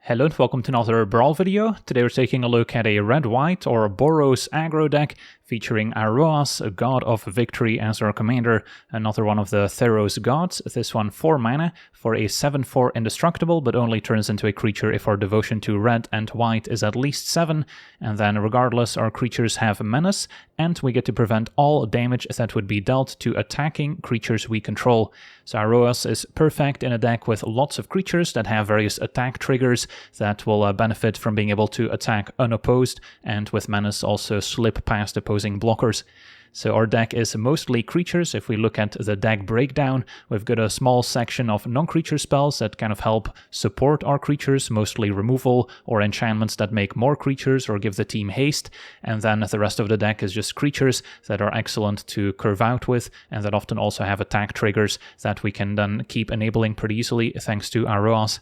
Hello and welcome to another Brawl video. Today we're taking a look at a red-white or boros aggro deck featuring Iroas, a god of victory, as our commander, another one of the Theros gods. This one 4 mana for a 7/4 indestructible, but only turns into a creature if our devotion to red and white is at least 7, and then regardless our creatures have menace, and we get to prevent all damage that would be dealt to attacking creatures we control. So Iroas is perfect in a deck with lots of creatures that have various attack triggers that will benefit from being able to attack unopposed, and with menace also slip past opposing blockers. So our deck is mostly creatures. If we look at the deck breakdown, we've got a small section of non-creature spells that kind of help support our creatures, mostly removal or enchantments that make more creatures or give the team haste, and then the rest of the deck is just creatures that are excellent to curve out with, and that often also have attack triggers that we can then keep enabling pretty easily thanks to Iroas.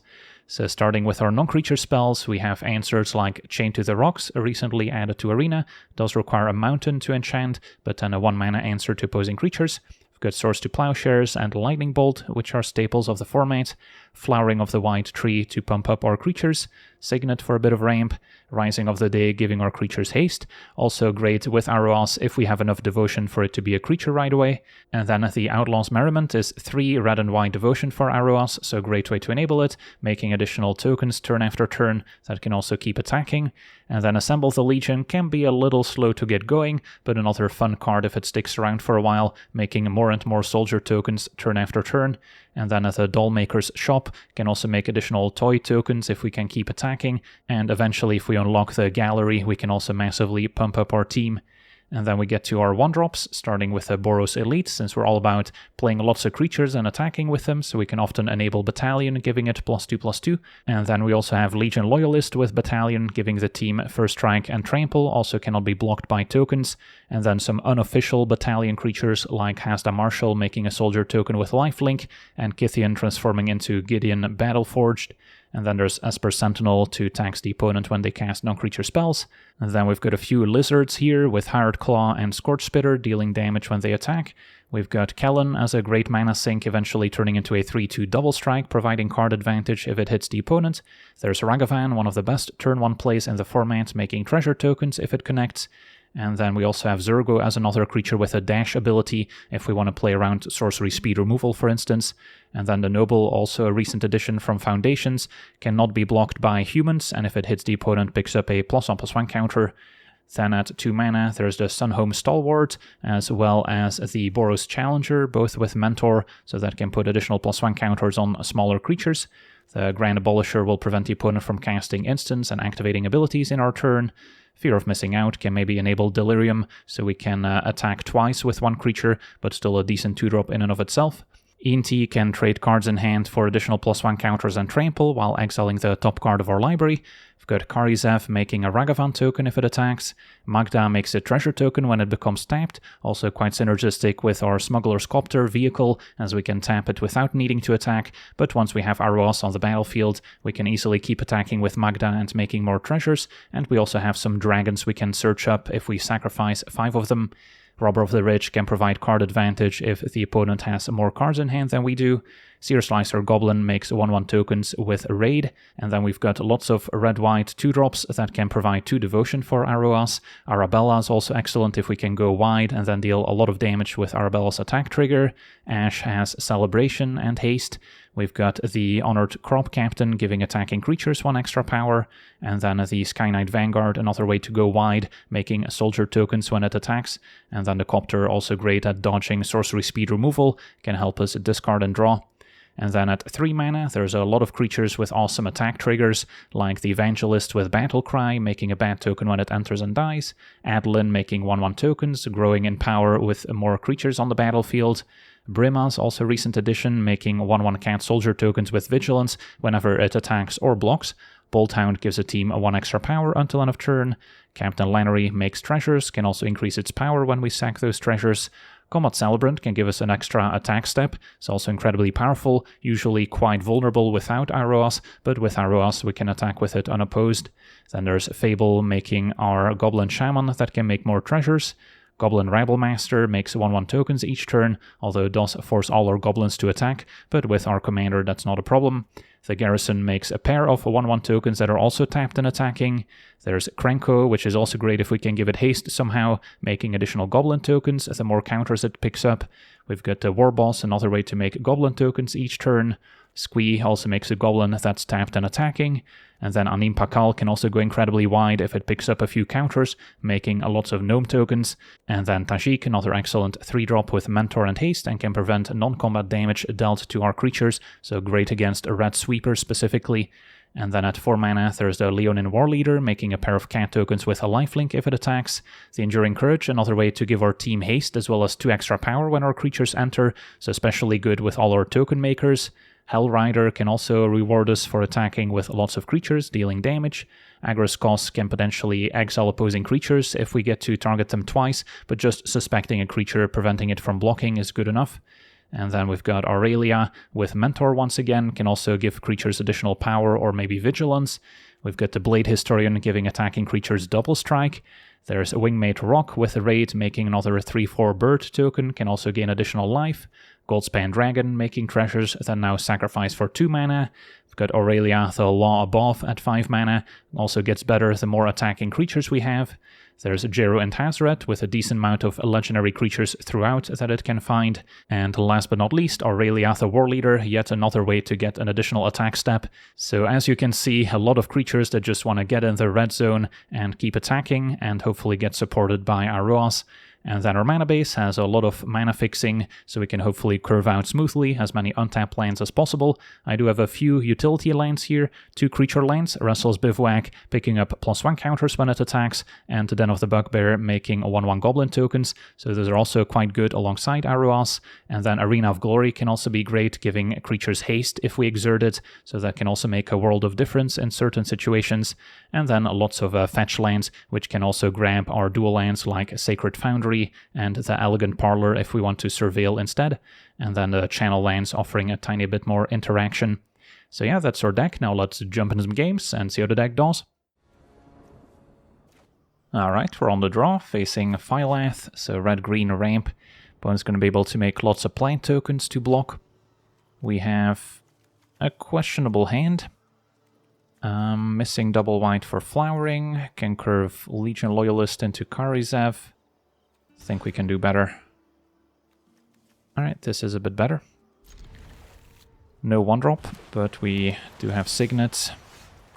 So starting with our non-creature spells, we have answers like Chain to the Rocks, recently added to Arena. Does require a mountain to enchant, but then a 1-mana answer to opposing creatures. We've got Swords to Plowshares and Lightning Bolt, which are staples of the format. Flowering of the White Tree to pump up our creatures. Signet for a bit of ramp. Rising of the Day giving our creatures haste. Also great with Iroas if we have enough devotion for it to be a creature right away. And then the Outlaw's Merriment is 3 red and white devotion for Iroas, so a great way to enable it, making additional tokens turn after turn that can also keep attacking. And then Assemble the Legion can be a little slow to get going, but another fun card if it sticks around for a while, making more and more soldier tokens turn after turn. And then the Dollmaker's Shop can also make additional toy tokens if we can keep attacking, and eventually if we unlock the gallery we can also massively pump up our team. And then we get to our 1-drops, starting with the Boros Elite, since we're all about playing lots of creatures and attacking with them, so we can often enable Battalion, giving it +2/+2. And then we also have Legion Loyalist with Battalion, giving the team First Strike and Trample, also cannot be blocked by tokens. And then some unofficial Battalion creatures like Hasda Marshal making a soldier token with lifelink, and Kithian transforming into Gideon Battleforged. And then there's Esper Sentinel to tax the opponent when they cast non-creature spells. And then we've got a few Lizards here with Hired Claw and Scorch Spitter dealing damage when they attack. We've got Kellen as a great mana sink, eventually turning into a 3/2 double strike, providing card advantage if it hits the opponent. There's Ragavan, one of the best turn 1 plays in the format, making treasure tokens if it connects. And then we also have Zurgo as another creature with a dash ability if we want to play around sorcery speed removal, for instance. And then the Noble, also a recent addition from Foundations, cannot be blocked by humans, and if it hits the opponent picks up a +1/+1 counter. Then at 2 mana there's the Sunhome Stalwart, as well as the Boros Challenger, both with Mentor, so that can put additional +1 counters on smaller creatures. The Grand Abolisher will prevent the opponent from casting instants and activating abilities in our turn. Fear of Missing Out can maybe enable Delirium, so we can attack twice with 1 creature, but still a decent 2-drop in and of itself. ENT can trade cards in hand for additional +1 counters and trample while exiling the top card of our library. We've got Karizev making a Ragavan token if it attacks. Magda makes a treasure token when it becomes tapped, also quite synergistic with our Smuggler Sculptor vehicle, as we can tap it without needing to attack, but once we have Iroas on the battlefield, we can easily keep attacking with Magda and making more treasures, and we also have some dragons we can search up if we sacrifice 5 of them. Robber of the Rich can provide card advantage if the opponent has more cards in hand than we do. Seer Slicer Goblin makes 1/1 tokens with Raid, and then we've got lots of red-white 2-drops that can provide 2 devotion for Iroas. Arabella is also excellent if we can go wide and then deal a lot of damage with Arabella's attack trigger. Ash has Celebration and Haste. We've got the Honored Crop Captain giving attacking creatures 1 extra power, and then the Sky Knight Vanguard, another way to go wide, making soldier tokens when it attacks, and then the Copter, also great at dodging sorcery speed removal, can help us discard and draw. And then at 3 mana, there's a lot of creatures with awesome attack triggers, like the Evangelist with Battle Cry, making a bad token when it enters and dies, Adeline making 1/1 tokens, growing in power with more creatures on the battlefield, Brima's also recent addition, making 1/1 cat soldier tokens with Vigilance whenever it attacks or blocks. Bolthound gives a team 1 extra power until end of turn. Captain Lannery makes treasures, can also increase its power when we sack those treasures. Combat Celebrant can give us an extra attack step, it's also incredibly powerful, usually quite vulnerable without Iroas, but with Iroas we can attack with it unopposed. Then there's Fable making our Goblin Shaman that can make more treasures. Goblin Rabblemaster makes 1/1 tokens each turn, although it does force all our goblins to attack, but with our commander that's not a problem. The Garrison makes a pair of 1/1 tokens that are also tapped and attacking. There's Krenko, which is also great if we can give it haste somehow, making additional goblin tokens the more counters it picks up. We've got the War Boss, another way to make goblin tokens each turn. Squee also makes a goblin that's tapped and attacking. And then Anim Pakal can also go incredibly wide if it picks up a few counters, making lots of gnome tokens. And then Tajik, another excellent 3-drop with Mentor and Haste, and can prevent non-combat damage dealt to our creatures, so great against Red Sweeper specifically. And then at 4 mana, there's the Leonin War Leader, making a pair of cat tokens with a lifelink if it attacks. The Enduring Courage, another way to give our team haste as well as 2 extra power when our creatures enter, so especially good with all our token makers. Hellrider can also reward us for attacking with lots of creatures, dealing damage. Aggro's Cost can potentially exile opposing creatures if we get to target them twice, but just suspecting a creature, preventing it from blocking is good enough. And then we've got Aurelia with Mentor once again, can also give creatures additional power or maybe Vigilance. We've got the Blade Historian giving attacking creatures double strike. There's a Wingmate Rock with a raid, making another 3/4 bird token, can also gain additional life. Goldspan Dragon, making treasures that now sacrifice for 2 mana. We've got Aurelia, the Law Above at 5 mana, also gets better the more attacking creatures we have. There's Jero and Hazoret with a decent amount of legendary creatures throughout that it can find. And last but not least, Aurelia, the War Leader, yet another way to get an additional attack step. So as you can see, a lot of creatures that just want to get in the red zone and keep attacking and hopefully get supported by Iroas. And then our mana base has a lot of mana fixing, so we can hopefully curve out smoothly as many untapped lands as possible. I do have a few utility lands here, 2 creature lands, Russell's Bivouac picking up +1 counters when it attacks, and the Den of the Bugbear making 1/1 goblin tokens, so those are also quite good alongside Iroas. And then Arena of Glory can also be great, giving creatures haste if we exert it, so that can also make a world of difference in certain situations. And then lots of fetch lands, which can also grab our dual lands like Sacred Foundry and the Elegant Parlor if we want to surveil instead, and then the channel lands offering a tiny bit more interaction. So yeah, that's our deck. Now let's jump into some games and see how the deck does. Alright, we're on the draw, facing Phylath, so red-green ramp. Opponent's going to be able to make lots of plant tokens to block. We have a questionable hand. Missing double white for flowering, can curve Legion Loyalist into Karizev. Think we can do better. Alright, this is a bit better. No 1-drop, but we do have Signet.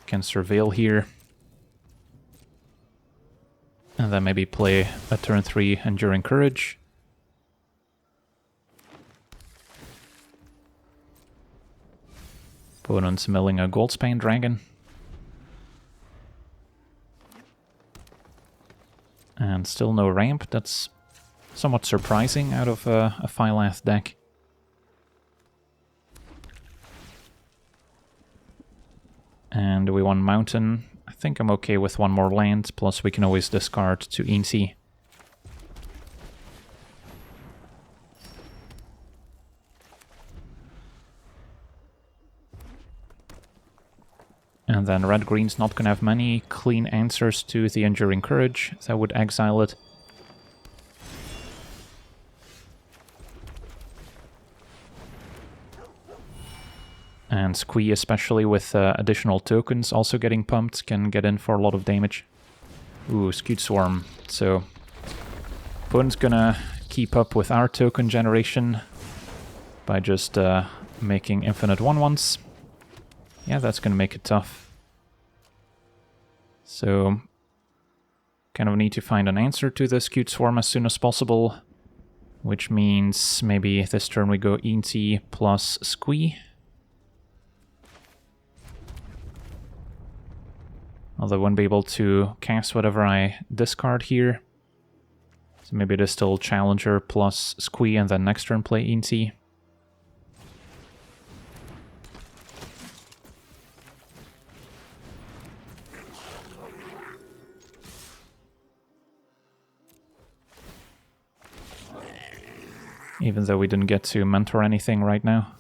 Can surveil here. And then maybe play a turn 3 Enduring Courage. Opponent's milling a Goldspan Dragon. And still no ramp, that's somewhat surprising out of a Phylath deck. And we want Mountain. I think I'm okay with 1 more land, plus we can always discard to Inti. And then red-green's not gonna have many clean answers to the Enduring Courage, that would exile it. And Squee, especially with additional tokens also getting pumped, can get in for a lot of damage. Ooh, Skewed Swarm. So, opponent's gonna keep up with our token generation by just making infinite 1/1s. Yeah, that's gonna make it tough. So, kind of need to find an answer to the Skewed Swarm as soon as possible, which means maybe this turn we go Inti plus Squee. Although I won't be able to cast whatever I discard here. So maybe it is still Challenger plus Squee and then next turn play Inti. Even though we didn't get to mentor anything right now.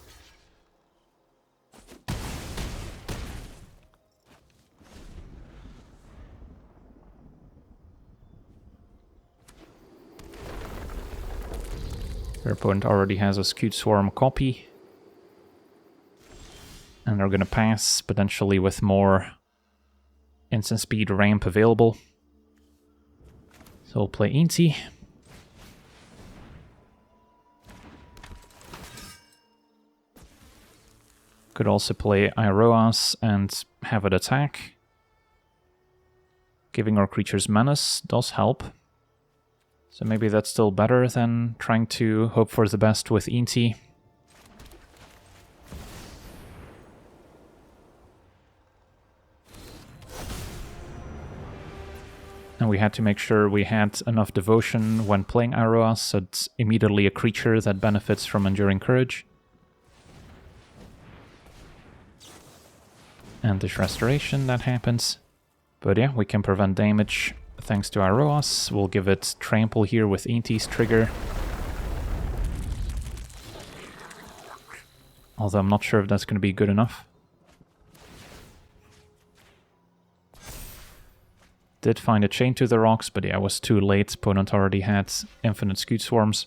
Their opponent already has a Scute Swarm copy. And they're going to pass, potentially with more instant speed ramp available. So we'll play Inti. Could also play Iroas and have it attack. Giving our creatures menace does help. So maybe that's still better than trying to hope for the best with Inti. And we had to make sure we had enough devotion when playing Iroas, so it's immediately a creature that benefits from Enduring Courage. And this restoration that happens. But yeah, we can prevent damage thanks to Iroas. We'll give it Trample here with Inti's trigger. Although I'm not sure if that's going to be good enough. Did find a Chain to the Rocks, but yeah, I was too late. Opponent already had infinite Scute Swarms.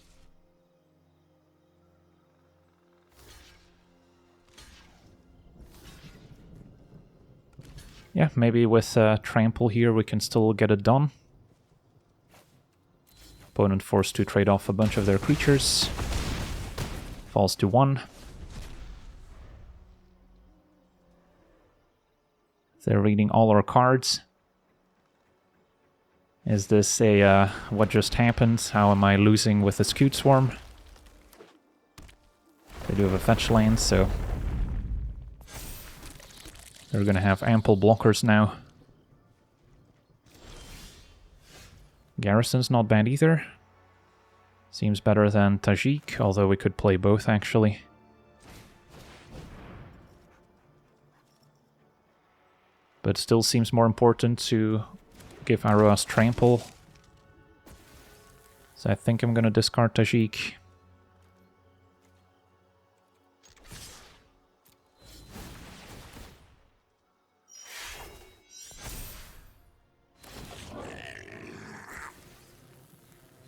Yeah, maybe with Trample here we can still get it done. Opponent forced to trade off a bunch of their creatures. Falls to 1. They're reading all our cards. Is this a what just happened? How am I losing with the Scute Swarm? They do have a fetch land, so they're gonna have ample blockers now. Garrison's not bad either. Seems better than Tajik, although we could play both actually. But still seems more important to give Iroas Trample. So I think I'm gonna discard Tajik.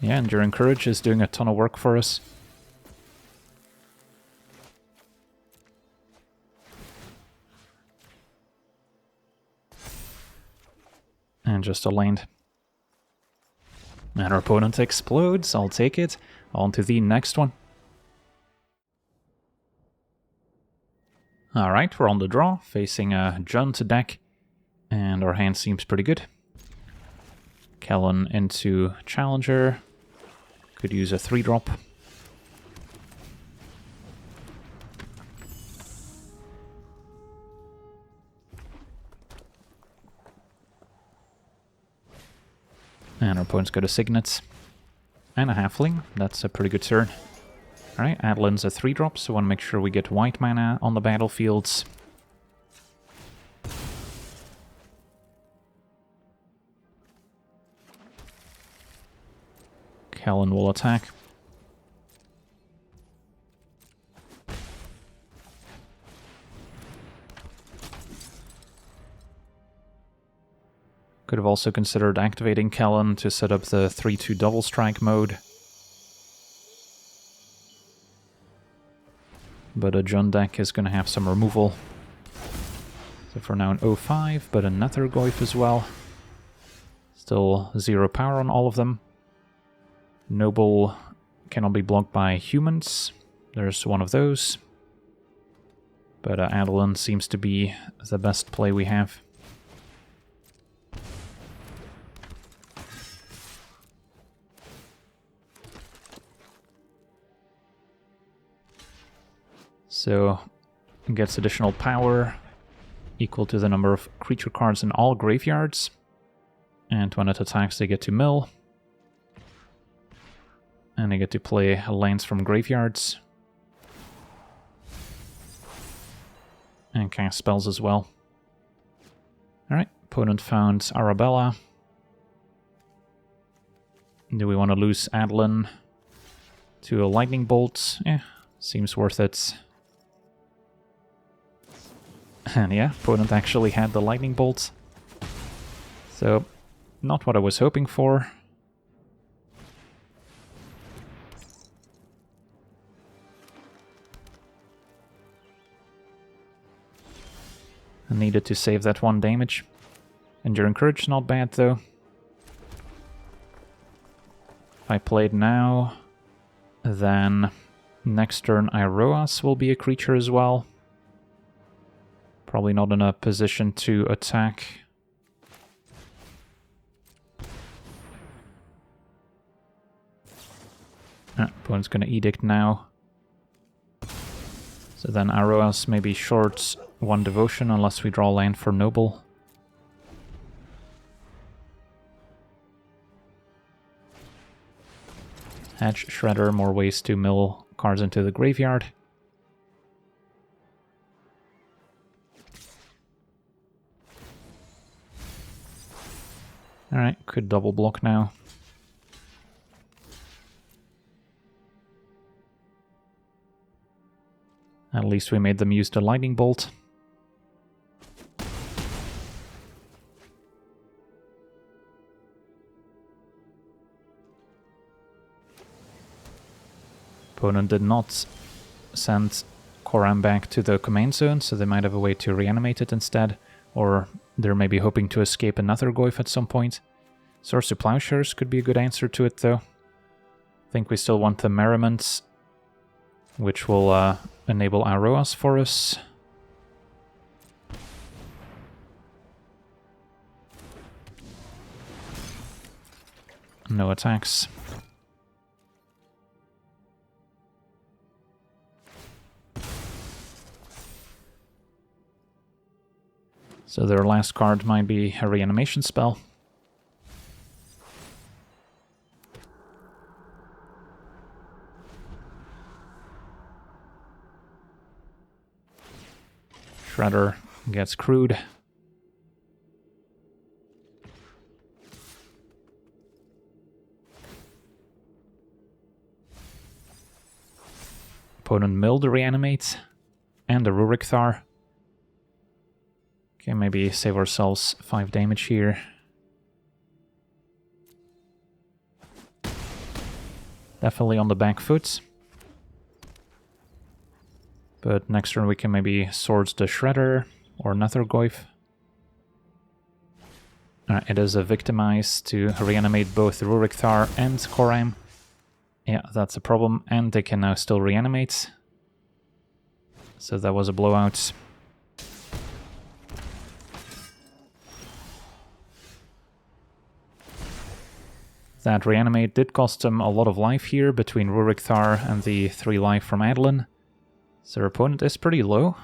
Yeah, Enduring Courage is doing a ton of work for us. And just a land. And our opponent explodes, I'll take it. On to the next one. Alright, we're on the draw, facing a Junt deck. And our hand seems pretty good. Kellen into Challenger. Could use a 3-drop. And our opponent's got a Signet. And a Halfling. That's a pretty good turn. Alright, Adlin's a 3-drop, so I want to make sure we get white mana on the battlefields. Kellen will attack. Could have also considered activating Kellen to set up the 3-2 double strike mode. But a Jund deck is going to have some removal. So for now an 0-5, but a Nethergoyf as well. Still 0 power on all of them. Noble cannot be blocked by humans. There's one of those. But Adlin seems to be the best play we have. So, it gets additional power, equal to the number of creature cards in all graveyards. And when it attacks, they get to mill. And they get to play lands from graveyards. And cast spells as well. Alright, opponent found Arabella. Do we want to lose Adlin to a lightning bolt? Seems worth it. And yeah, opponent actually had the lightning bolt. So, not what I was hoping for. I needed to save that 1 damage. Enduring Courage, not bad though. If I played now, then next turn Iroas will be a creature as well. Probably not in a position to attack. Opponent's gonna Edict now. So then Iroas maybe shorts 1 devotion unless we draw land for Noble. Hedge Shredder, more ways to mill cards into the graveyard. Alright, could double block now. At least we made them use the Lightning Bolt. Opponent did not send Coram back to the command zone, so they might have a way to reanimate it instead. Or they're maybe hoping to escape another Goyf at some point. Swords to Plowshares could be a good answer to it though. I think we still want the Merriments, which will enable Iroas for us. No attacks. So their last card might be a reanimation spell. Shredder gets crude. Opponent milled the Reanimate and the Rurik Thar. Okay, maybe save ourselves 5 damage here. Definitely on the back foot. But next turn we can maybe Swords the Shredder or another Goyf. It is a Victimize to reanimate both Rurik Thar and Coram. Yeah, that's a problem, and they can now still reanimate. So that was a blowout. That reanimate did cost them a lot of life here between Rurik Thar and the 3 life from Adlin. So their opponent is pretty low.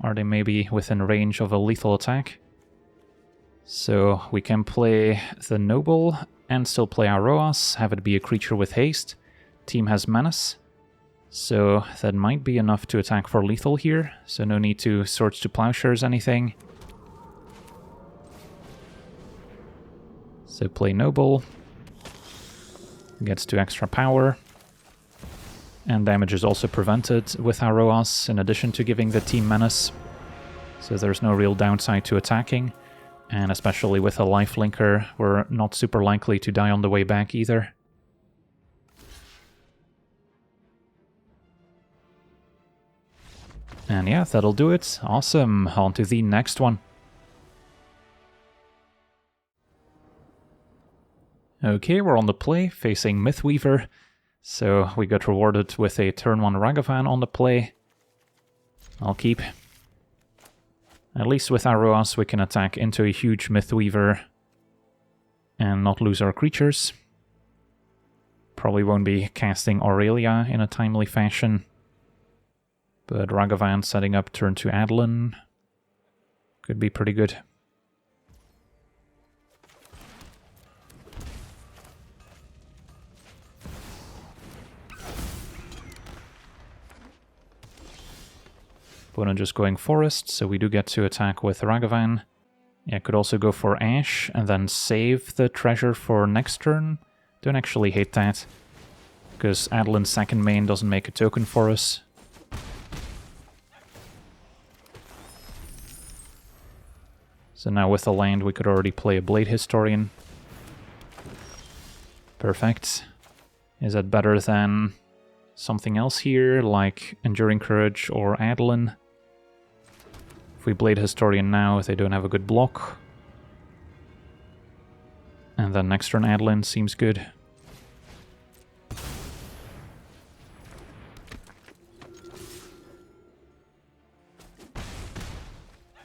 Are they maybe within range of a lethal attack? So we can play the Noble and still play Iroas, have it be a creature with haste. Team has Menace, so that might be enough to attack for lethal here. So no need to Swords to Plowshares anything. So play Noble. Gets 2 extra power. And damage is also prevented with Iroas, in addition to giving the team Menace. So there's no real downside to attacking. And especially with a lifelinker, we're not super likely to die on the way back either. And yeah, that'll do it. Awesome. On to the next one. Okay, we're on the play, facing Mythweaver. So we got rewarded with a turn 1 Ragavan on the play. I'll keep. At least with Iroas we can attack into a huge Mythweaver and not lose our creatures. Probably won't be casting Aurelia in a timely fashion. But Ragavan setting up turn 2 Adlin could be pretty good. Opponent just going Forest, so we do get to attack with Ragavan. Yeah, could also go for Ash and then save the treasure for next turn. Don't actually hate that, because Adlin's second main doesn't make a token for us. So now with the land we could already play a Blade Historian. Perfect. Is that better than something else here, like Enduring Courage or Adlin? If we Blade Historian now, they don't have a good block. And then next turn Adlin seems good.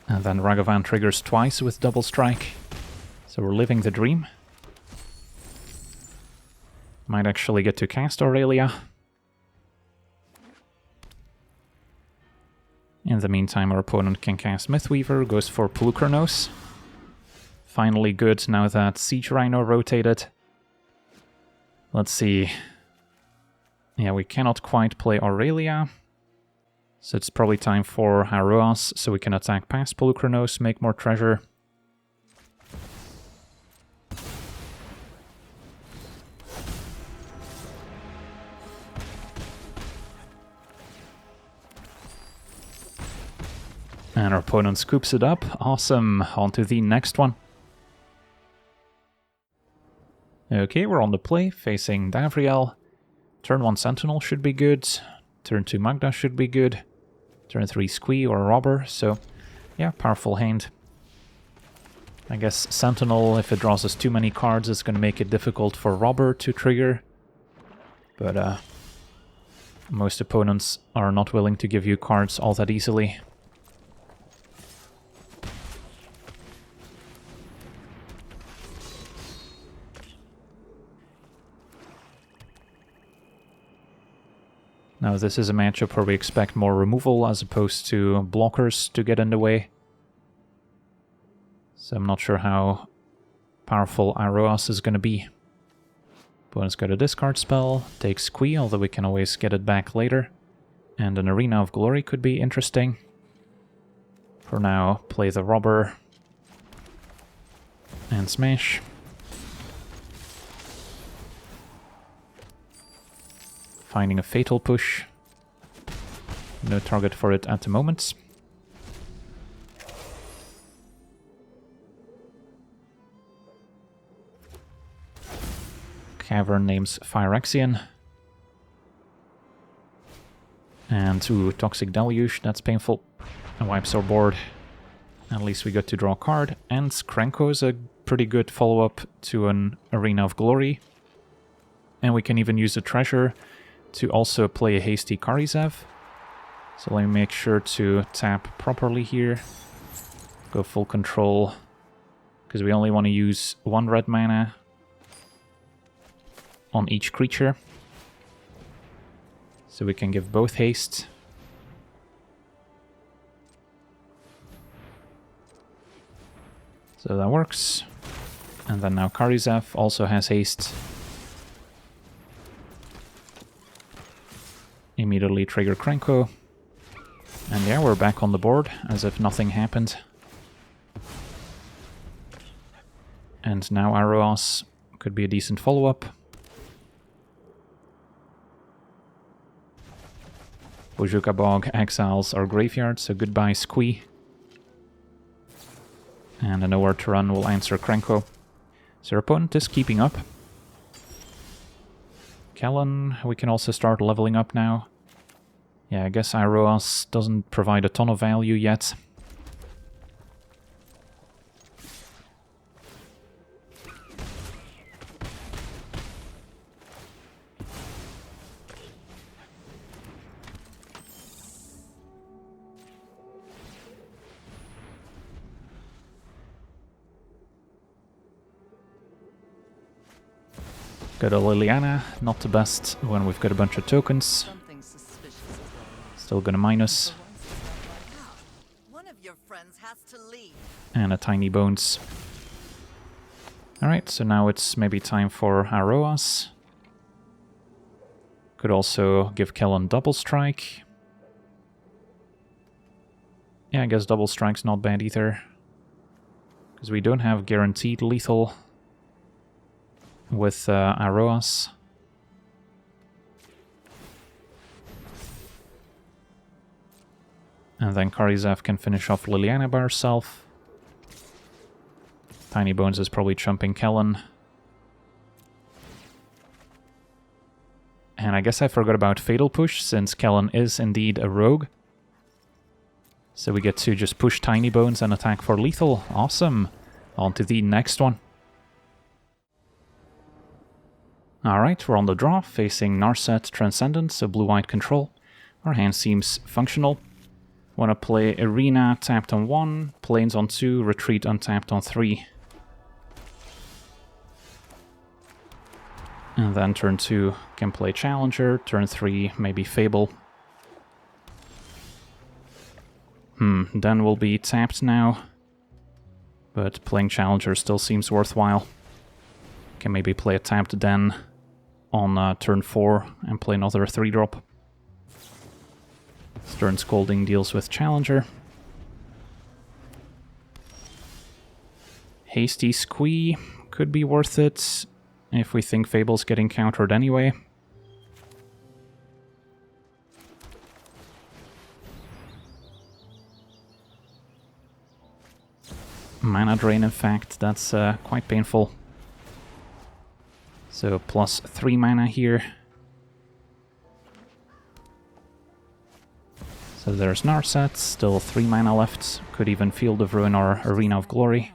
And then Ragavan triggers twice with double strike. So we're living the dream. Might actually get to cast Aurelia. In the meantime, our opponent can cast Mythweaver, goes for Polukranos. Finally good now that Siege Rhino rotated. Let's see. Yeah, we cannot quite play Aurelia. So it's probably time for Iroas, so we can attack past Polukranos, make more treasure. And our opponent scoops it up. Awesome. On to the next one. Okay, we're on the play, facing Davriel. Turn 1 Sentinel should be good. Turn 2 Magda should be good. Turn 3 Squee or Robber, so yeah, powerful hand. I guess Sentinel, if it draws us too many cards, is going to make it difficult for Robber to trigger. But most opponents are not willing to give you cards all that easily. Now this is a matchup where we expect more removal as opposed to blockers to get in the way. So I'm not sure how powerful Iroas is going to be. Opponent's got a discard spell, takes Squee, although we can always get it back later. And an Arena of Glory could be interesting. For now, play the Robber and smash. Finding a Fatal Push. No target for it at the moment. Cavern names Phyrexian. And ooh, Toxic Deluge, that's painful. And wipes our board. At least we got to draw a card. And Krenko is a pretty good follow-up to an Arena of Glory. And we can even use a treasure to also play a hasty Karizev. So let me make sure to tap properly here. Go full control. Because we only want to use 1 red mana on each creature. So we can give both haste. So that works. And then now Karizev also has haste. Immediately trigger Krenko. And yeah, we're back on the board, as if nothing happened. And now Iroas could be a decent follow-up. Bojuka Bog exiles our graveyard, so goodbye Squee. And a Nowhere to Run will answer Krenko. So our opponent is keeping up. Kellen, we can also start leveling up now. Yeah, I guess Iroas doesn't provide a ton of value yet. Got a Liliana, not the best when we've got a bunch of tokens. Still gonna minus. And a Tinybones. Alright, so now it's maybe time for Iroas. Could also give Kellen double strike. Yeah, I guess double strike's not bad either. Because we don't have guaranteed lethal with Iroas. And then Karizev can finish off Liliana by herself. Tinybones is probably chumping Kellen. And I guess I forgot about Fatal Push, since Kellen is indeed a rogue. So we get to just push Tinybones and attack for lethal. Awesome. On to the next one. Alright, we're on the draw, facing Narset Transcendent, so blue-white control. Our hand seems functional. Want to play Arena tapped on 1, Plains on 2, Retreat untapped on 3. And then turn 2 can play Challenger, turn 3 maybe Fable. Den will be tapped now, but playing Challenger still seems worthwhile. Can maybe play a tapped Den on turn 4 and play another 3-drop. Stern Scolding deals with Challenger. Hasty Squee could be worth it if we think Fable's getting countered anyway. Mana drain, in fact, that's quite painful. So plus 3 mana here. So there's Narset, still 3 mana left. Could even Field of Ruin or Arena of Glory.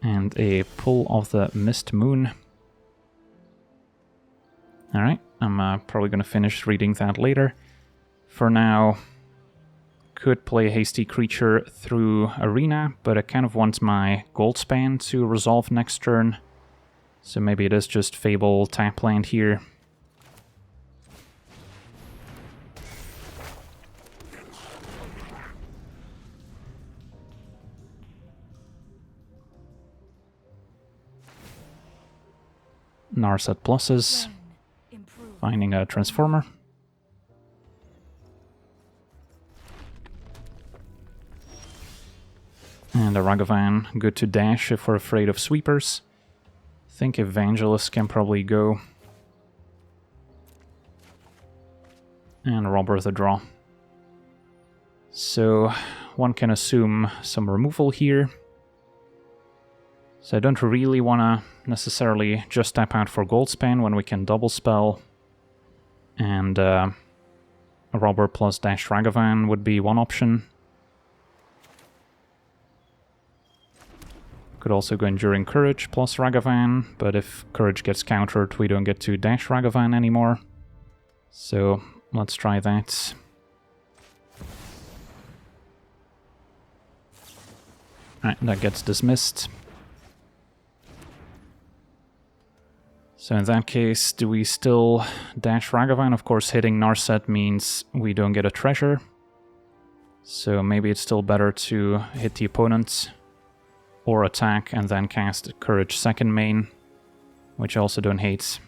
And a pull of the Mist Moon. Alright, I'm probably going to finish reading that later. For now, could play Hasty Creature through Arena, but I kind of want my Goldspan to resolve next turn. So maybe it is just Fable tap land here. Narset pluses, finding a Transformer. And a Ragavan, good to dash if we're afraid of sweepers. I think Evangelist can probably go. And Robber the draw. So one can assume some removal here. So I don't really want to necessarily just tap out for Goldspan when we can double spell. And a Robber plus Dash Ragavan would be one option. Could also go Enduring Courage plus Ragavan, but if Courage gets countered, we don't get to Dash Ragavan anymore. So let's try that. Alright, that gets dismissed. So in that case, do we still Dash Ragavan? Of course, hitting Narset means we don't get a treasure. So maybe it's still better to hit the opponent or attack and then cast Courage second main, which I also don't hate.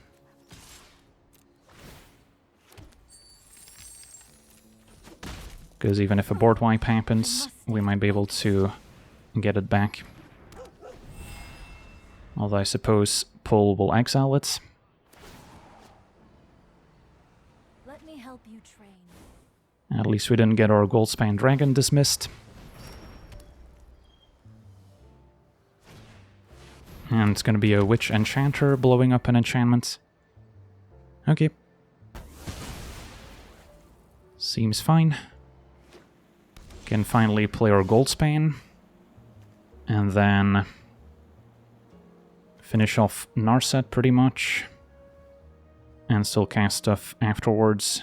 Because even if a board wipe happens, we might be able to get it back. Although I suppose Pull will exile it. Let me help you train. At least we didn't get our Goldspan Dragon dismissed. And it's gonna be a Witch Enchanter blowing up an enchantment. Okay. Seems fine. Can finally play our Goldspan. And then finish off Narset pretty much. And still cast stuff afterwards.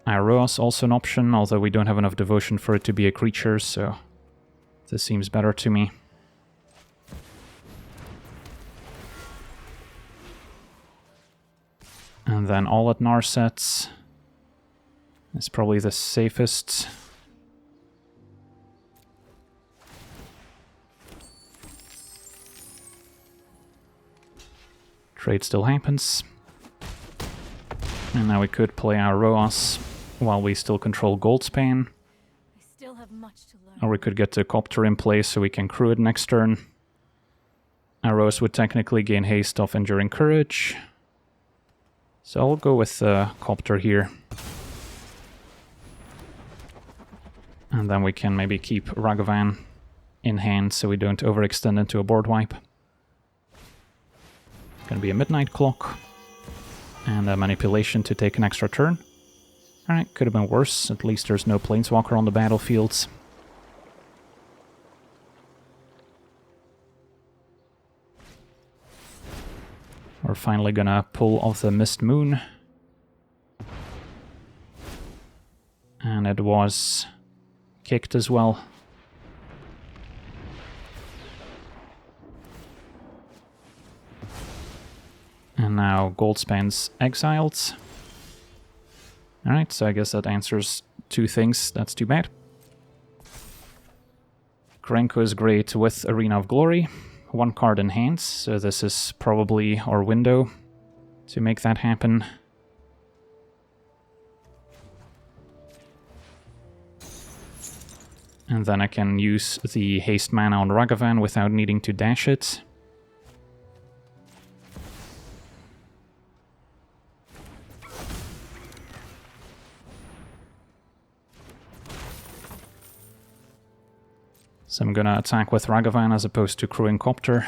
Iroas also an option, although we don't have enough devotion for it to be a creature, so this seems better to me. And then all at Narset is probably the safest. Trade still happens. And now we could play Iroas while we still control Goldspan. I still have much to learn. Or we could get the Copter in place so we can crew it next turn. Iroas would technically gain haste off Enduring Courage. So I'll go with Copter here. And then we can maybe keep Ragavan in hand so we don't overextend into a board wipe. Gonna be a Midnight Clock. And a Manipulation to take an extra turn. Alright, could have been worse. At least there's no Planeswalker on the battlefield. We're finally gonna pull off the Mist Moon. And it was kicked as well. And now Goldspan's exiled. Alright, so I guess that answers two things. That's too bad. Krenko is great with Arena of Glory. One card in hand, so this is probably our window to make that happen. And then I can use the haste mana on Ragavan without needing to dash it. So I'm gonna attack with Ragavan as opposed to crewing Copter.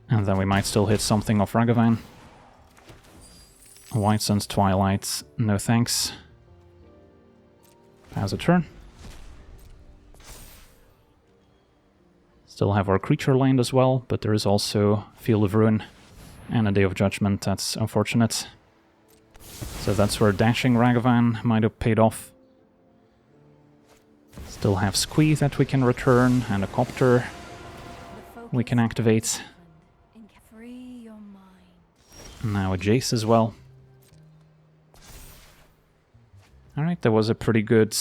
And then we might still hit something off Ragavan. White Sun's Twilight, no thanks. Pass a turn. Still have our creature land as well, but there is also Field of Ruin and a Day of Judgment. That's unfortunate. So that's where dashing Ragavan might have paid off. Still have Squeeze that we can return, and a Copter we can activate. And now a Jace as well. Alright, that was a pretty good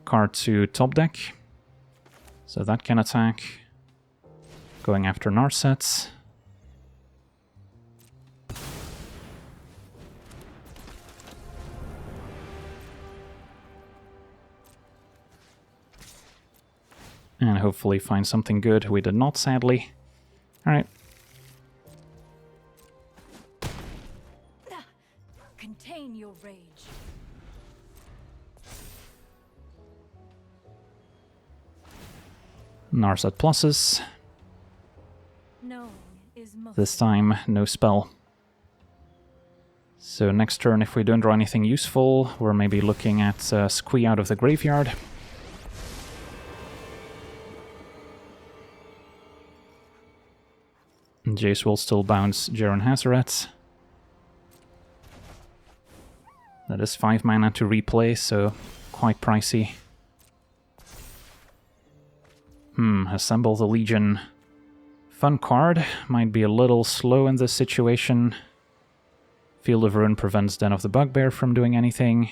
card to top deck. So that can attack. Going after Narset. And hopefully find something good. We did not, sadly. Alright. Contain your rage. Narset pluses. Knowing is This time, no spell. So next turn, if we don't draw anything useful, we're maybe looking at Squee out of the graveyard. Jace will still bounce Jaren Hazaret. That is 5 mana to replay, so quite pricey. Assemble the Legion. Fun card, might be a little slow in this situation. Field of Ruin prevents Den of the Bugbear from doing anything.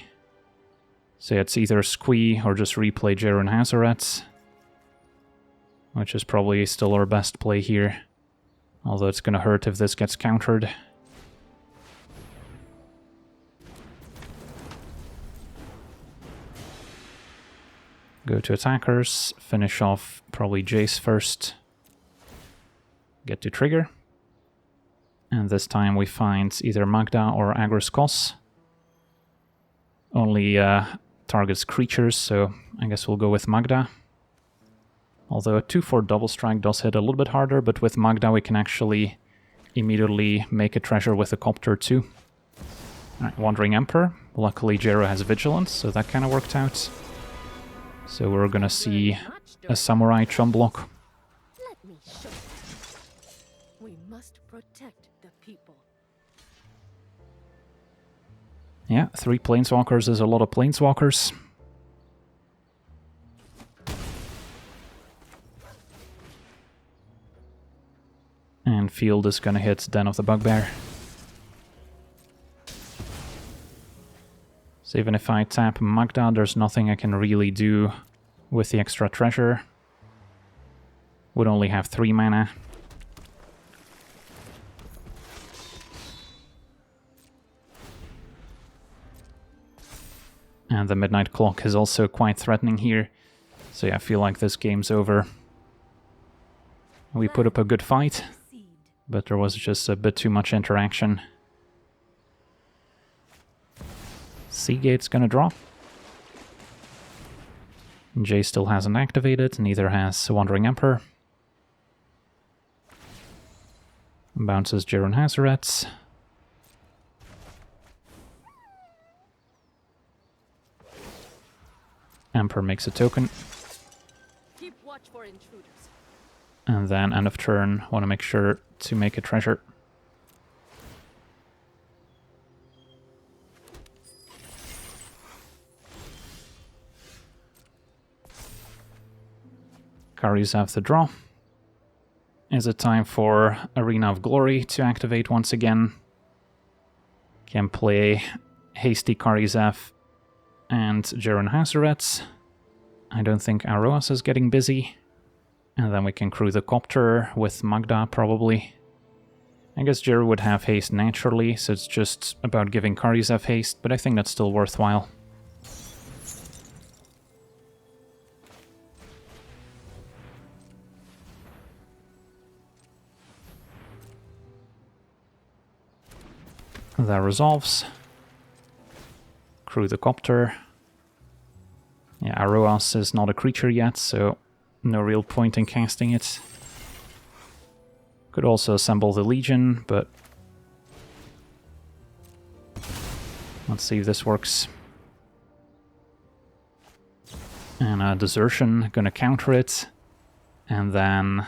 So it's either Squee or just replay Jaren Hazaret, which is probably still our best play here. Although it's gonna hurt if this gets countered. Go to attackers, finish off probably Jace first. Get to trigger. And this time we find either Magda or Agros Kos. Only targets creatures, so I guess we'll go with Magda. Although a 2/4 double strike does hit a little bit harder, but with Magda we can actually immediately make a treasure with a Copter too. Alright, Wandering Emperor. Luckily Jero has Vigilance, so that kind of worked out. So we're gonna see a Samurai Chum block. Let me show you. We must protect the people. Yeah, 3 Planeswalkers is a lot of Planeswalkers. And field is gonna hit Den of the Bugbear. So even if I tap Magda, there's nothing I can really do with the extra treasure. Would only have 3 mana. And the Midnight Clock is also quite threatening here. So yeah, I feel like this game's over. We put up a good fight, but there was just a bit too much interaction. Seagate's gonna draw. Jay still hasn't activated, neither has Wandering Emperor. Bounces Jeroen Hazaret. Emperor makes a token. Keep watch for intruders. And then end of turn, want to make sure to make a treasure. Kari's have the draw. Is it time for Arena of Glory to activate once again? Can play Hasty Karizev and Jeroen Hazaret. I don't think Iroas is getting busy. And then we can crew the Copter with Magda, probably. I guess Jeroen would have haste naturally, so it's just about giving Karizev haste, but I think that's still worthwhile. That resolves. Crew the Copter. Yeah, Iroas is not a creature yet, so no real point in casting it. Could also assemble the Legion, but let's see if this works. And Desertion, gonna counter it, and then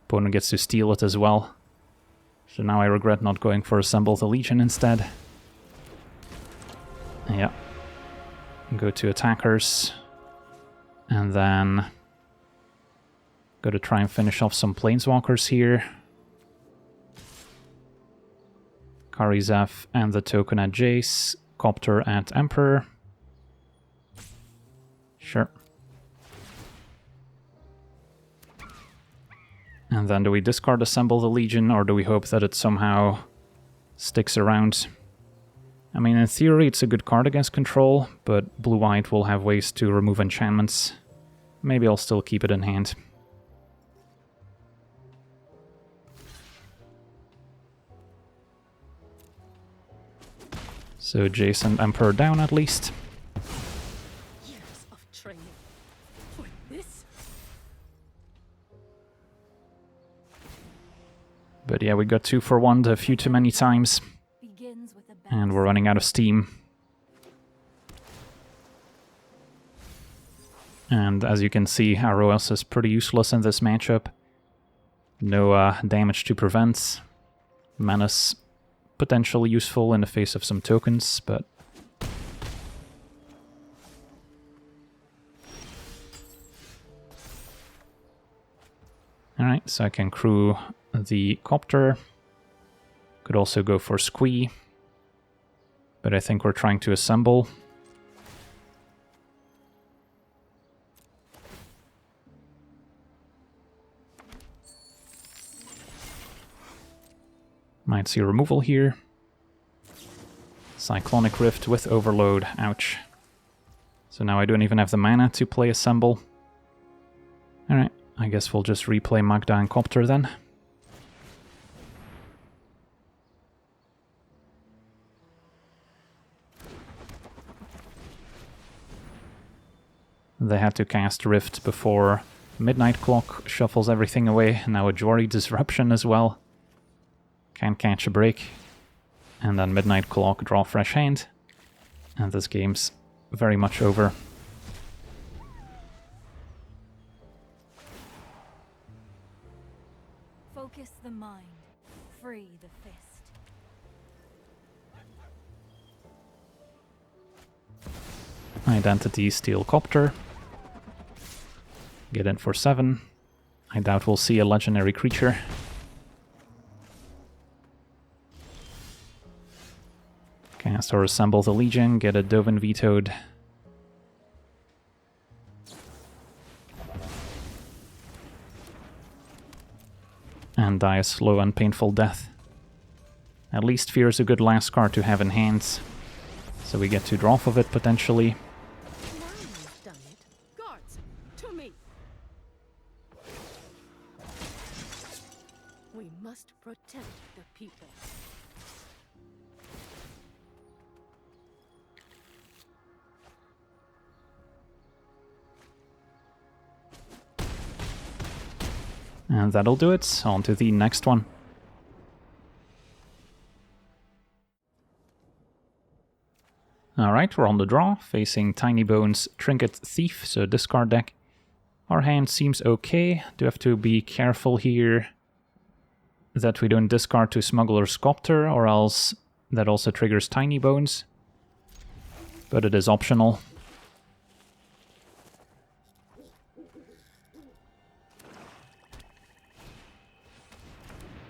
opponent gets to steal it as well. So now I regret not going for Assemble the Legion instead. Yeah. Go to attackers. And then go to try and finish off some Planeswalkers here. Karizev and the token at Jace. Copter at Emperor. Sure. And then do we discard Assemble the Legion, or do we hope that it somehow sticks around? I mean, in theory it's a good card against control, but blue-white will have ways to remove enchantments. Maybe I'll still keep it in hand. So Jace and Emperor down at least. Years of training for this. But yeah, we got 2 for 1 a few too many times. And we're running out of steam. And as you can see, Iroas is pretty useless in this matchup. No damage to prevent. Menace potentially useful in the face of some tokens, but alright, so I can crew the Copter. Could also go for Squee. But I think we're trying to assemble. Might see removal here. Cyclonic Rift with Overload, ouch. So now I don't even have the mana to play Assemble. Alright, I guess we'll just replay Magda and Copter then. They had to cast Rift before Midnight Clock shuffles everything away. Now a Jwari Disruption as well. Can't catch a break. And then Midnight Clock, draw fresh hand. And this game's very much over. Focus the mind. Free the fist. Identity Steal Copter. Get in for 7. I doubt we'll see a legendary creature. Cast or Assemble the Legion, get a Dovin vetoed. And die a slow and painful death. At least Fear is a good last card to have in hand. So we get to draw off of it potentially. Now you've done it. Guards, to me. We must protect the people. And that'll do it. On to the next one. Alright, we're on the draw, facing Tinybones, Trinket, Thief, so discard deck. Our hand seems okay. Do have to be careful here that we don't discard to Smuggler Sculptor, or else that also triggers Tinybones. But it is optional.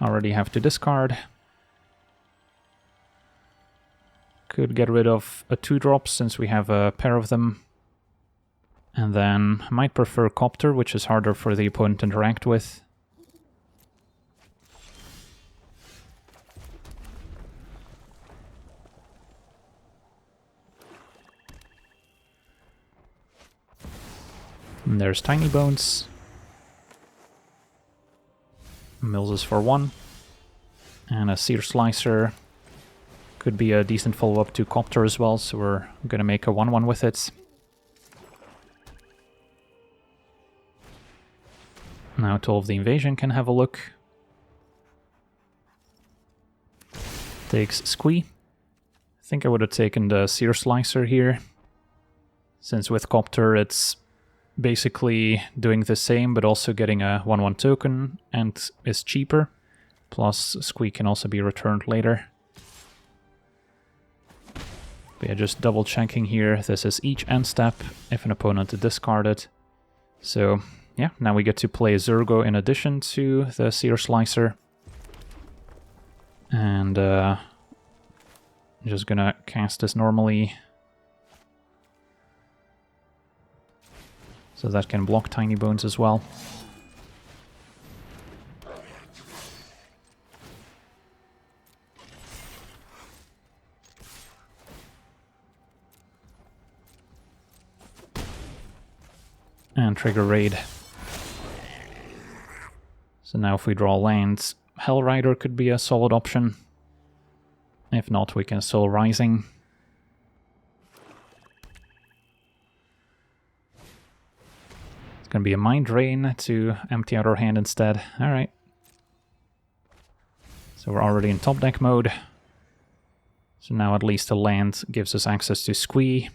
Already have to discard. Could get rid of a 2-drop since we have a pair of them. And then might prefer Copter, which is harder for the opponent to interact with. And there's Tinybones. Mills is for 1. And a Sear Slicer. Could be a decent follow-up to Copter as well, so we're gonna make a 1-1 with it. Now Toll of the Invasion can have a look. Takes Squee. I think I would have taken the Sear Slicer here, since with Copter it's basically doing the same but also getting a 1-1 token and is cheaper. Plus Squee can also be returned later. But yeah, just double checking here. This is each end step if an opponent discarded. So yeah, now we get to play Zergo in addition to the Sear Slicer. And just gonna cast this normally. So that can block Tinybones as well. And trigger Raid. So now if we draw lands, Hellrider could be a solid option. If not, we can Soul Rising. It's gonna be a Mind Drain to empty out our hand instead. Alright. So we're already in top deck mode. So now at least a land gives us access to Squee.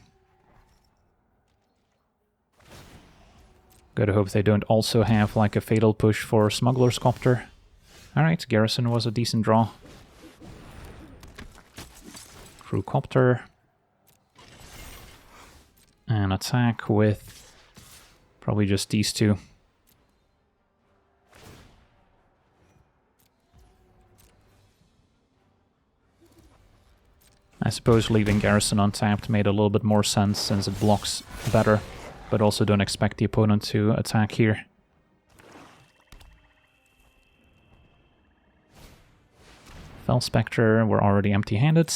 Gotta hope they don't also have like a fatal push for Smuggler Sculptor. Alright, Garrison was a decent draw. Through Copter. And attack with probably just these two. I suppose leaving Garrison untapped made a little bit more sense since it blocks better. But also don't expect the opponent to attack here. Fel Spectre, we're already empty-handed.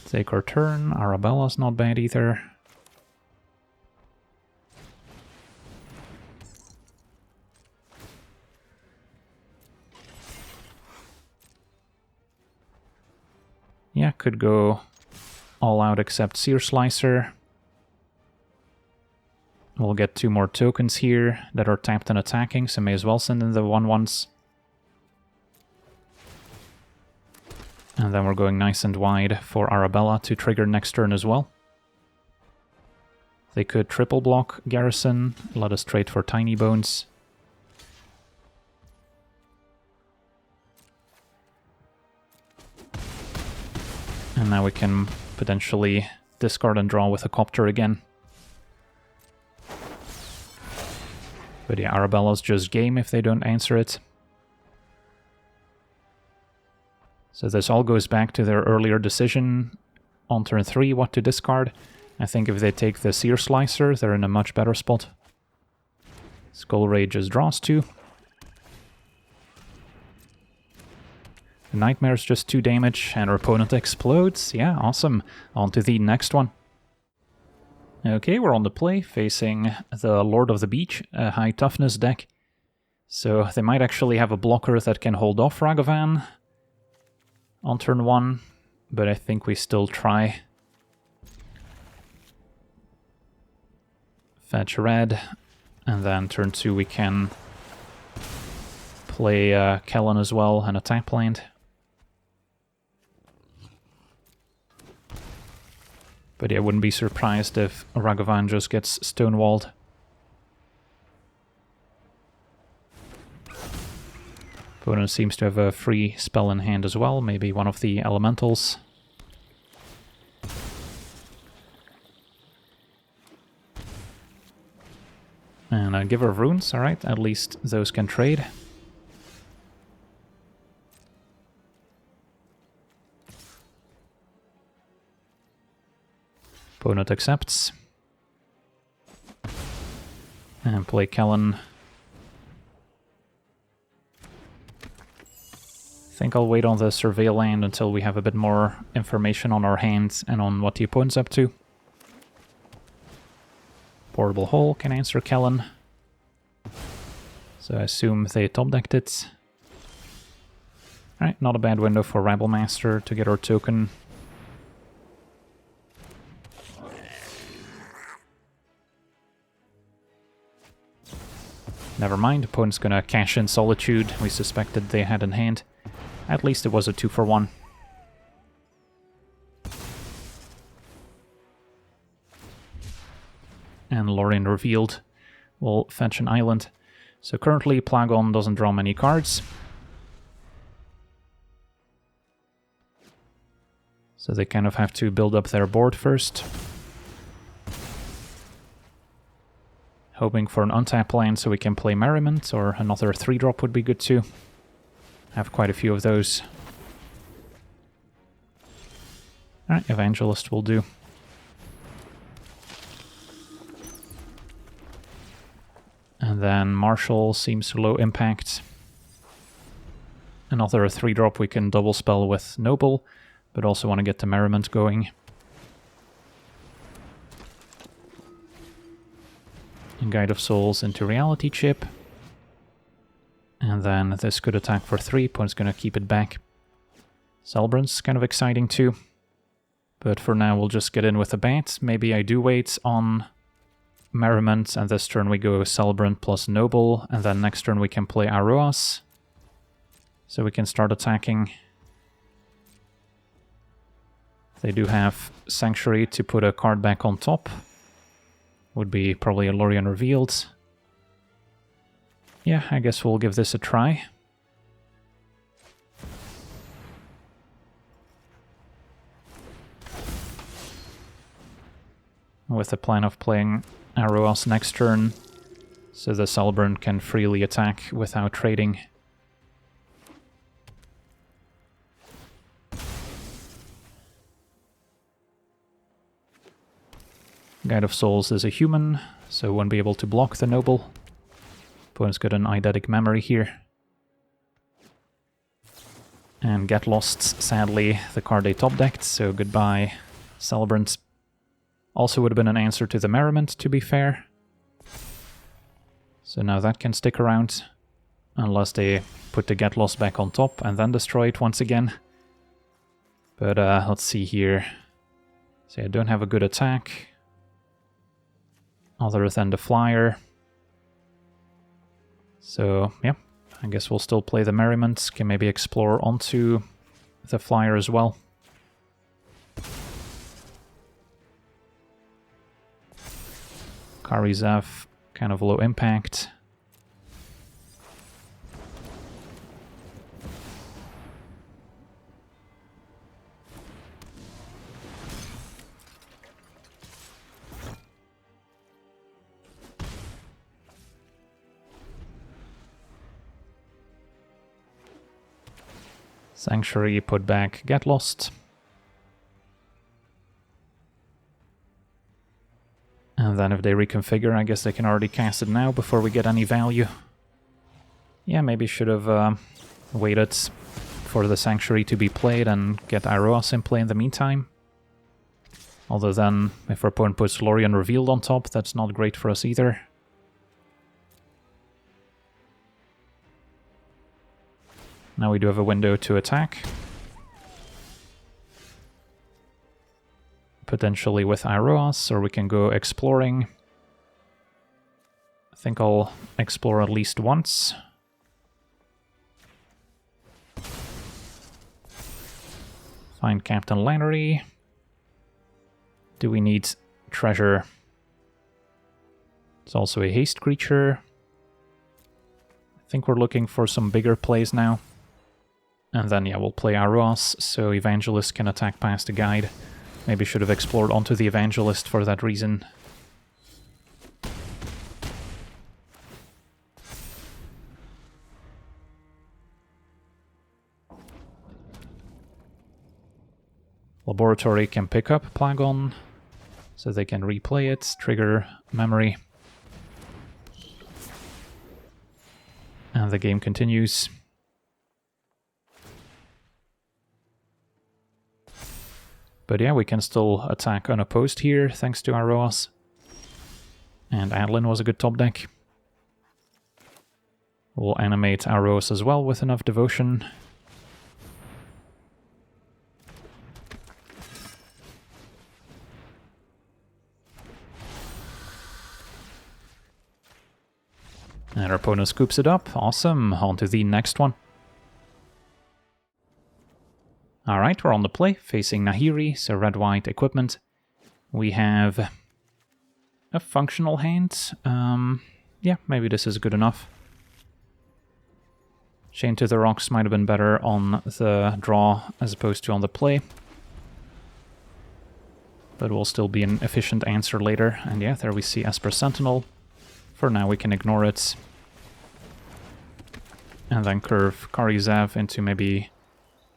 Take our turn. Arabella's not bad either. Yeah, could go all out except Sear Slicer. We'll get 2 more tokens here that are tapped and attacking, so may as well send in the 1/1s. And then we're going nice and wide for Arabella to trigger next turn as well. They could triple block Garrison, let us trade for Tinybones. And now we can potentially discard and draw with a Copter again. But yeah, Arabella's just game if they don't answer it. So this all goes back to their earlier decision on turn 3 what to discard. I think if they take the Sear Slicer, they're in a much better spot. Skull Raid just draws 2. Nightmare's just 2 damage, and our opponent explodes. Yeah, awesome. On to the next one. Okay, we're on the play, facing the Lord of the Beach, a high toughness deck. So they might actually have a blocker that can hold off Ragavan on turn 1, but I think we still try. Fetch red, and then turn 2 we can play Kellen as well and a tap land. But yeah, wouldn't be surprised if Ragavan just gets stonewalled. Opponent seems to have a free spell in hand as well, maybe one of the elementals. And a Giver of Runes, alright, at least those can trade. Opponent accepts. And play Kellen. I think I'll wait on the Surveil land until we have a bit more information on our hands and on what the opponent's up to. Portable Hole can answer Kellen. So I assume they top-decked it. Alright, not a bad window for Rabblemaster to get our token. Never mind, opponent's gonna cash in Solitude. We suspected they had in hand. At least it was a 2-for-1. And Lorien revealed will fetch an island. So currently Plagon doesn't draw many cards. So they kind of have to build up their board first. Hoping for an untap land so we can play Merriment, or another 3-drop would be good too. Have quite a few of those. Alright, Evangelist will do. And then Marshall seems low impact. Another 3-drop we can double spell with Noble, but also want to get the Merriment going. And Guide of Souls into Reality Chip. And then this could attack for 3, opponent's gonna keep it back. Celebrant's kind of exciting too. But for now we'll just get in with a bat. Maybe I do wait on Merriment, and this turn we go Celebrant plus Noble, and then next turn we can play Iroas. So we can start attacking. They do have Sanctuary to put a card back on top. Would be probably a Lorien Revealed. Yeah, I guess we'll give this a try. With the plan of playing Iroas next turn, so the Celebrant can freely attack without trading. Guide of Souls is a human, so won't be able to block the Noble. Opponent's got an Eidetic Memory here. And Get Lost, sadly, the card they top-decked, so goodbye, Celebrant. Also would have been an answer to the Merriment, to be fair. So now that can stick around, unless they put the Get Lost back on top and then destroy it once again. But let's see here. So I don't have a good attack, other than the Flyer. So, yeah, I guess we'll still play the Merriment, can maybe explore onto the Flyer as well. Karizav, kind of low impact. Sanctuary, put back Get Lost. And then if they reconfigure, I guess they can already cast it now before we get any value. Yeah, maybe should have waited for the Sanctuary to be played and get Iroas in play in the meantime. Although then, if our opponent puts Lorien Revealed on top, that's not great for us either. Now we do have a window to attack. Potentially with Iroas, or we can go exploring. I think I'll explore at least once. Find Captain Nahiri. Do we need treasure? It's also a haste creature. I think we're looking for some bigger plays now. And then, yeah, we'll play Iroas, so Evangelist can attack past the guide. Maybe should have explored onto the Evangelist for that reason. Laboratory can pick up Plagon, so they can replay it, trigger memory. And the game continues. But yeah, we can still attack unopposed here, thanks to Iroas. And Adlin was a good top deck. We'll animate Iroas as well with enough devotion. And our opponent scoops it up. Awesome. On to the next one. Alright, we're on the play, facing Nahiri, so red-white equipment. We have a functional hand. Yeah, maybe this is good enough. Chain to the Rocks might have been better on the draw as opposed to on the play. But will still be an efficient answer later. And yeah, there we see Esper Sentinel. For now we can ignore it. And then curve Karizev into maybe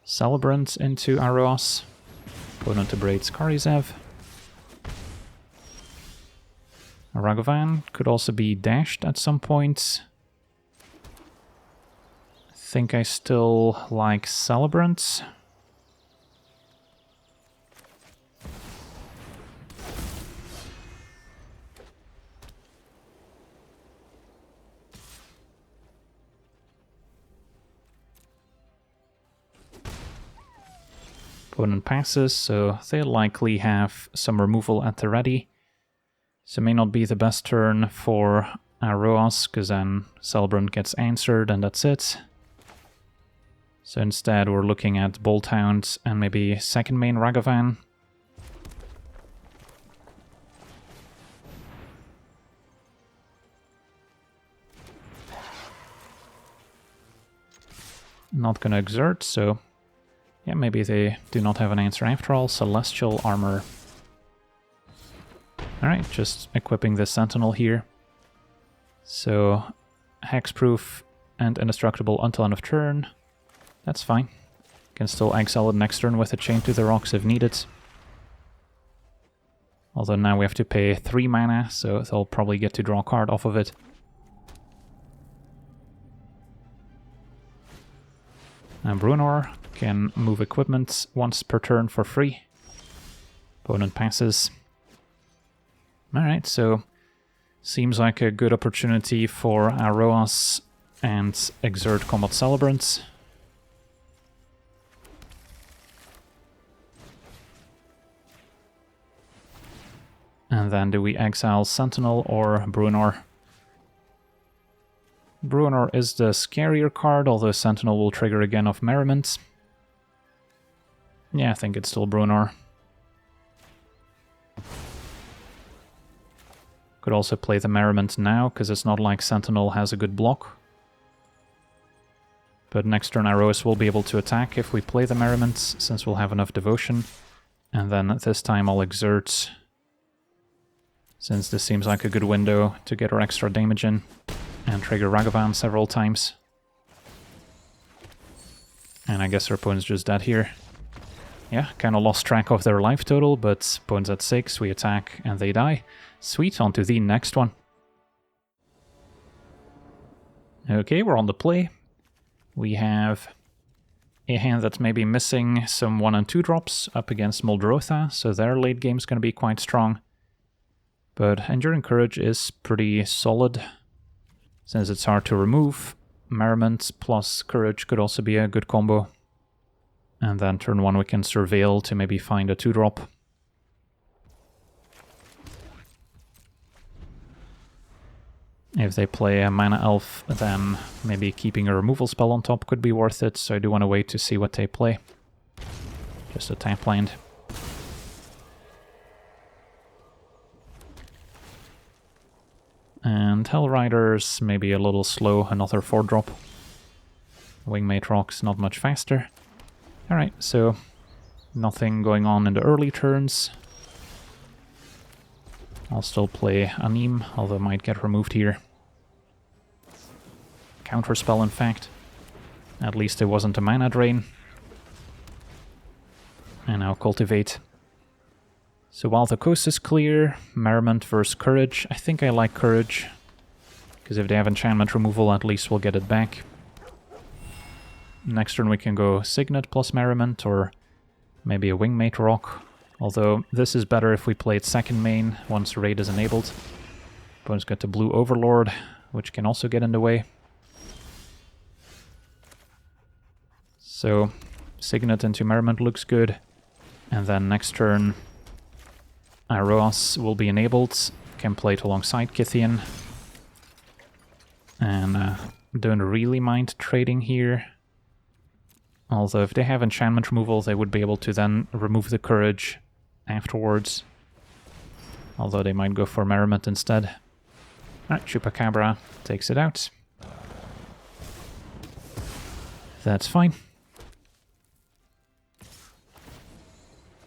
Celebrant into Iroas. Opponent abrades Karizev. Ragavan could also be dashed at some point. I think I still like Celebrant. Opponent passes, so they likely have some removal at the ready. So it may not be the best turn for Iroas, because then Celebrant gets answered and that's it. So instead we're looking at Bolt Hound and maybe second main Ragavan. Not gonna exert, so yeah, maybe they do not have an answer after all. Celestial Armor. Alright, just equipping the Sentinel here. So, hexproof and indestructible until end of turn. That's fine. Can still exile it next turn with a Chain to the Rocks if needed. Although now we have to pay 3 mana, so they'll probably get to draw a card off of it. And Bruenor can move equipment once per turn for free. Opponent passes. Alright, so seems like a good opportunity for Iroas and exert Combat Celebrants. And then do we exile Sentinel or Bruenor? Bruenor is the scarier card, although Sentinel will trigger again off Merriment. Yeah, I think it's still Bruenor. Could also play the Merriment now, because it's not like Sentinel has a good block. But next turn Iroas will be able to attack if we play the Merriment, since we'll have enough devotion. And then this time I'll exert, since this seems like a good window to get our extra damage in, and trigger Ragavan several times. And I guess our opponent's just dead here. Yeah, kind of lost track of their life total, but opponent's at 6, we attack and they die. Sweet, on to the next one. Okay, we're on the play. We have a hand that's maybe missing some 1 and 2 drops up against Muldrotha, so their late game's going to be quite strong. But Enduring Courage is pretty solid, since it's hard to remove. Merriment plus Courage could also be a good combo. And then turn 1 we can Surveil to maybe find a 2-drop. If they play a Mana Elf, then maybe keeping a removal spell on top could be worth it, so I do want to wait to see what they play. Just a tap land. And Hellriders, maybe a little slow, another 4-drop. Wingmate Rocks, not much faster. Alright, so nothing going on in the early turns. I'll still play Anim, although might get removed here. Counterspell, in fact. At least it wasn't a mana drain. And now Cultivate. So while the coast is clear, Merriment versus Courage. I think I like Courage, because if they have enchantment removal, at least we'll get it back. Next turn we can go Signet plus Merriment, or maybe a Wingmate Rock. Although this is better if we play it second main, once Raid is enabled. Opponent's got the Blue Overlord, which can also get in the way. So Signet into Merriment looks good. And then next turn, Iroas will be enabled, can play it alongside Kythian. And don't really mind trading here. Although if they have enchantment removal, they would be able to then remove the Courage afterwards. Although they might go for Merriment instead. Alright, Chupacabra takes it out. That's fine.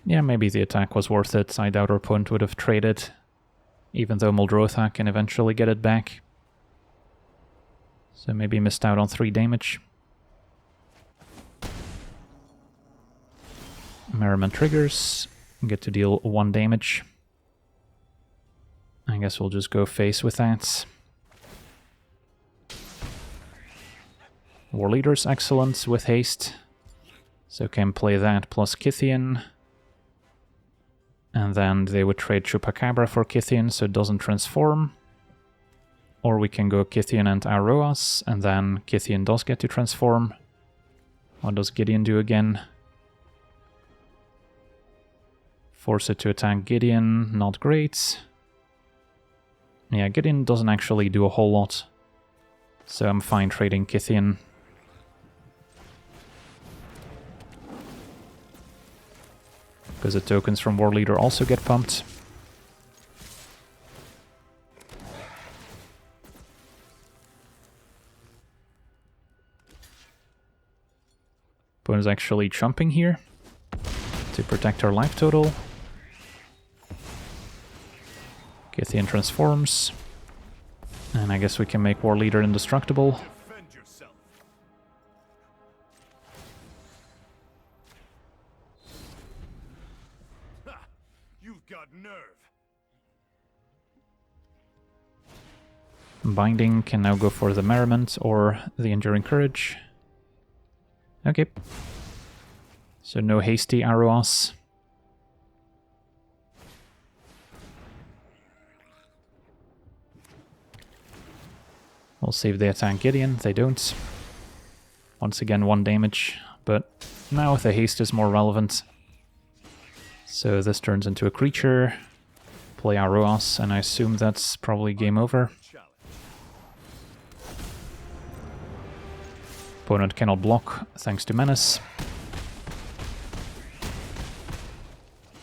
Yeah, maybe the attack was worth it. I doubt our opponent would have traded, even though Muldrotha can eventually get it back. So maybe missed out on 3 damage. Merriment triggers, get to deal 1 damage. I guess we'll just go face with that. War Leader's excellent with haste, so can play that plus Kythian. And then they would trade Chupacabra for Kythian, so it doesn't transform. Or we can go Kythian and Iroas, and then Kythian does get to transform. What does Gideon do again? Force it to attack Gideon, not great. Yeah, Gideon doesn't actually do a whole lot. So I'm fine trading Kythian. Because the tokens from War Leader also get pumped. Opponent's actually jumping here to protect our life total. Kythian transforms. And I guess we can make War Leader indestructible. Binding can now go for the Merriment or the Enduring Courage. Okay. So no hasty Iroas. We'll save the attack Gideon, they don't. Once again 1 damage, but now the haste is more relevant. So this turns into a creature, play Iroas, and I assume that's probably game over. Opponent cannot block, thanks to Menace.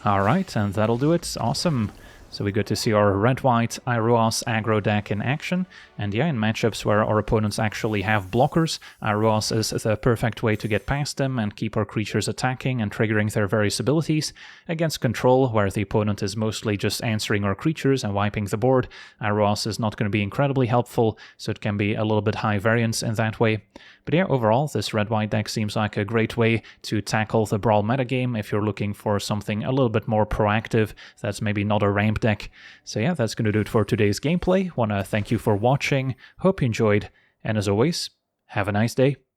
Alright, and that'll do it. Awesome. So we get to see our red-white Iroas aggro deck in action, and yeah, in matchups where our opponents actually have blockers, Iroas is the perfect way to get past them and keep our creatures attacking and triggering their various abilities. Against control, where the opponent is mostly just answering our creatures and wiping the board, Iroas is not going to be incredibly helpful, so it can be a little bit high variance in that way. But yeah, overall, this red-white deck seems like a great way to tackle the Brawl metagame if you're looking for something a little bit more proactive that's maybe not a ramp deck. So yeah, that's going to do it for today's gameplay. Want to thank you for watching, hope you enjoyed, and as always, have a nice day.